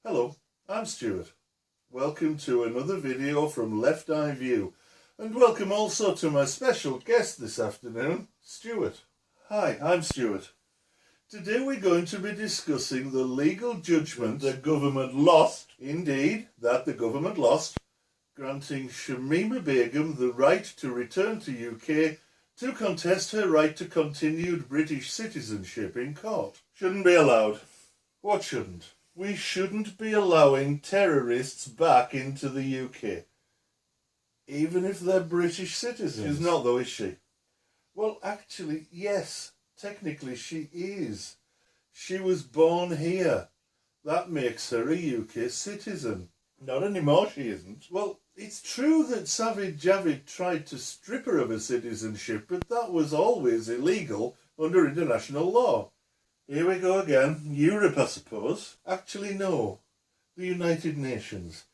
Hello, I'm Stuart. Welcome to another video from Left Eye View, and welcome also to my special guest this afternoon, Stuart. Hi, I'm Stuart. Today we're going to be discussing the legal judgment the government lost, indeed, that the government lost, granting Shamima Begum the right to return to UK to contest her right to continued British citizenship in court. Shouldn't be allowed. What shouldn't? We shouldn't be allowing terrorists back into the UK, even if they're British citizens. She's not though, is she? Well, actually, yes, technically she is. She was born here. That makes her a UK citizen. Not anymore, she isn't. Well, it's true that Savage Javid tried to strip her of her citizenship, but that was always illegal under international law. Here we go again. Europe, I suppose. Actually, no. The United Nations.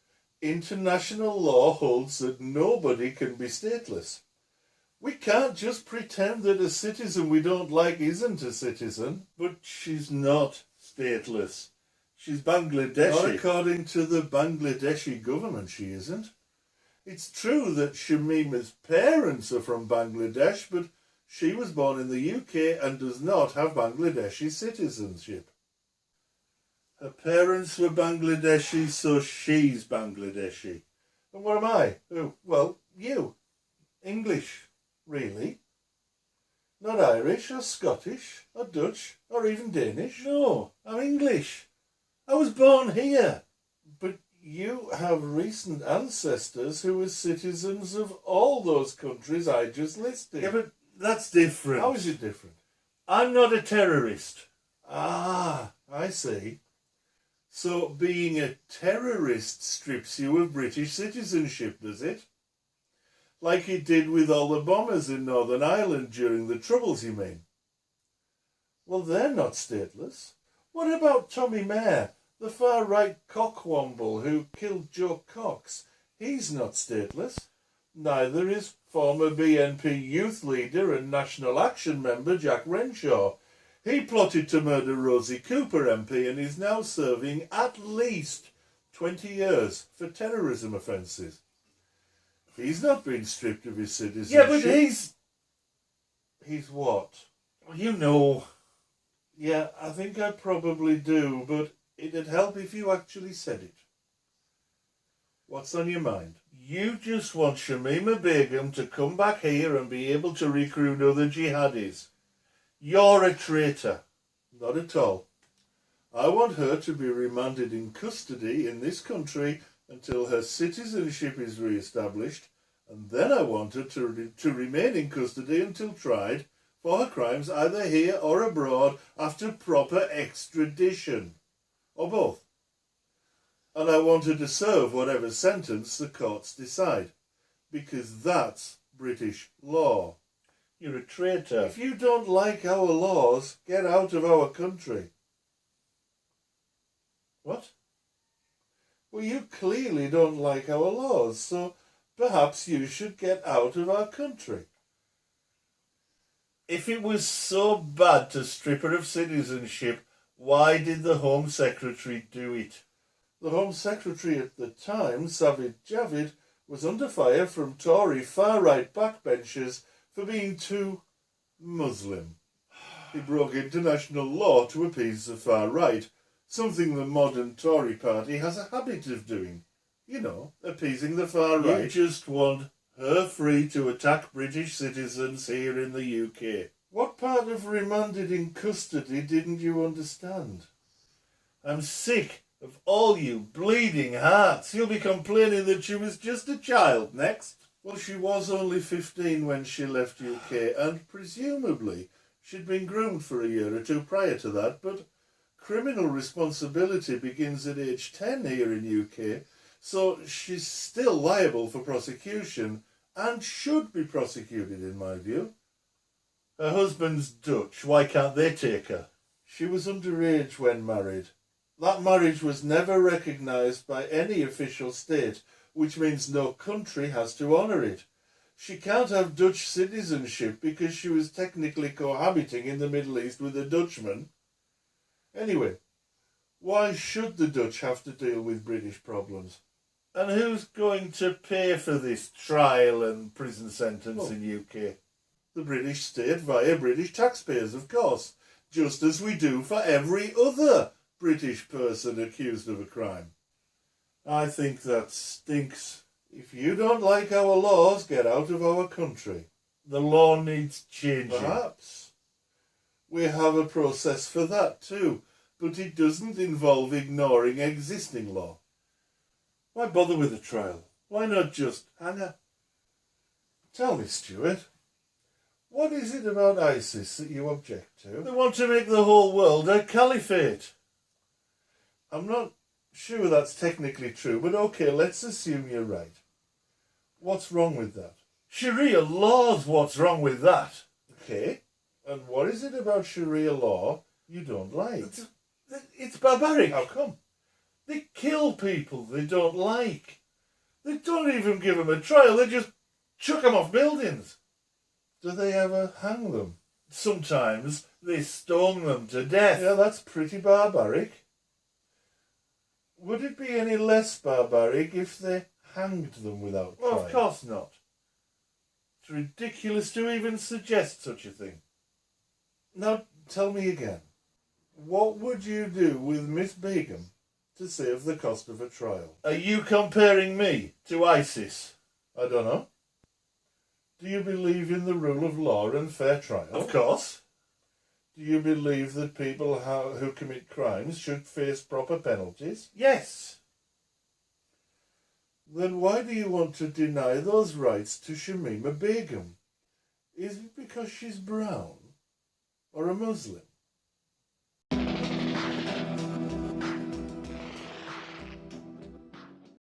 International law holds that nobody can be stateless. We can't just pretend that a citizen we don't like isn't a citizen. But she's not stateless. She's Bangladeshi. Not according to the Bangladeshi government, she isn't. It's true that Shamima's parents are from Bangladesh, but she was born in the UK and does not have Bangladeshi citizenship. Her parents were Bangladeshi, so she's Bangladeshi. And what am I? Oh, well, you. English, really. Not Irish or Scottish or Dutch or even Danish. No, I'm English. I was born here. But you have recent ancestors who were citizens of all those countries I just listed. Yeah, but that's different. How is it different? I'm not a terrorist. Ah, I see. So being a terrorist strips you of British citizenship, does it? Like it did with all the bombers in Northern Ireland during the Troubles, you mean? Well, they're not stateless. What about Tommy Mair, the far-right cockwomble who killed Joe Cox? He's not stateless. Neither is former BNP youth leader and National Action member Jack Renshaw. He plotted to murder Rosie Cooper MP and is now serving at least 20 years for terrorism offences. He's not been stripped of his citizenship. Yeah, but He's what? Well, you know. Yeah, I think I probably do, but it'd help if you actually said it. What's on your mind? You just want Shamima Begum to come back here and be able to recruit other jihadis. You're a traitor. Not at all. I want her to be remanded in custody in this country until her citizenship is re-established, and then I want her to remain in custody until tried for her crimes either here or abroad after proper extradition. Or both. And I want her to serve whatever sentence the courts decide, because that's British law. You're a traitor. If you don't like our laws, get out of our country. What? Well, you clearly don't like our laws, so perhaps you should get out of our country. If it was so bad to strip her of citizenship, why did the Home Secretary do it? The Home Secretary at the time, Savage Javid, was under fire from Tory far-right backbenchers for being too Muslim. He broke international law to appease the far-right, something the modern Tory party has a habit of doing. You know, appeasing the far-right. You just want her free to attack British citizens here in the UK. What part of remanded in custody didn't you understand? I'm sick of all you bleeding hearts. You'll be complaining that she was just a child next. Well, she was only 15 when she left UK, and presumably she'd been groomed for a year or two prior to that, but criminal responsibility begins at age 10 here in UK, so she's still liable for prosecution and should be prosecuted in my view. Her husband's Dutch. Why can't they take her? She was underage when married. That marriage was never recognised by any official state, which means no country has to honour it. She can't have Dutch citizenship because she was technically cohabiting in the Middle East with a Dutchman. Anyway, Why should the Dutch have to deal with British problems? And who's going to pay for this trial and prison sentence in UK? The British state via British taxpayers, of course, just as we do for every other British person accused of a crime. I think that stinks. If you don't like our laws, get out of our country. The law needs changing. Perhaps. We have a process for that too, but it doesn't involve ignoring existing law. Why bother with a trial? Why not just hang her? Tell me, Stuart, what is it about ISIS that you object to? They want to make the whole world a caliphate. I'm not sure that's technically true, but okay, let's assume you're right. What's wrong with that? Sharia law's what's wrong with that. Okay, and what is it about Sharia law you don't like? It's barbaric. How come? They kill people they don't like. They don't even give them a trial, they just chuck them off buildings. Do they ever hang them? Sometimes they stone them to death. Yeah, that's pretty barbaric. Would it be any less barbaric if they hanged them without trial? Well, of course not. It's ridiculous to even suggest such a thing. Now, tell me again. What would you do with Miss Begum to save the cost of a trial? Are you comparing me to ISIS? I don't know. Do you believe in the rule of law and fair trial? Of course. Do you believe that people who commit crimes should face proper penalties? Yes. Then why do you want to deny those rights to Shamima Begum? Is it because she's brown or a Muslim?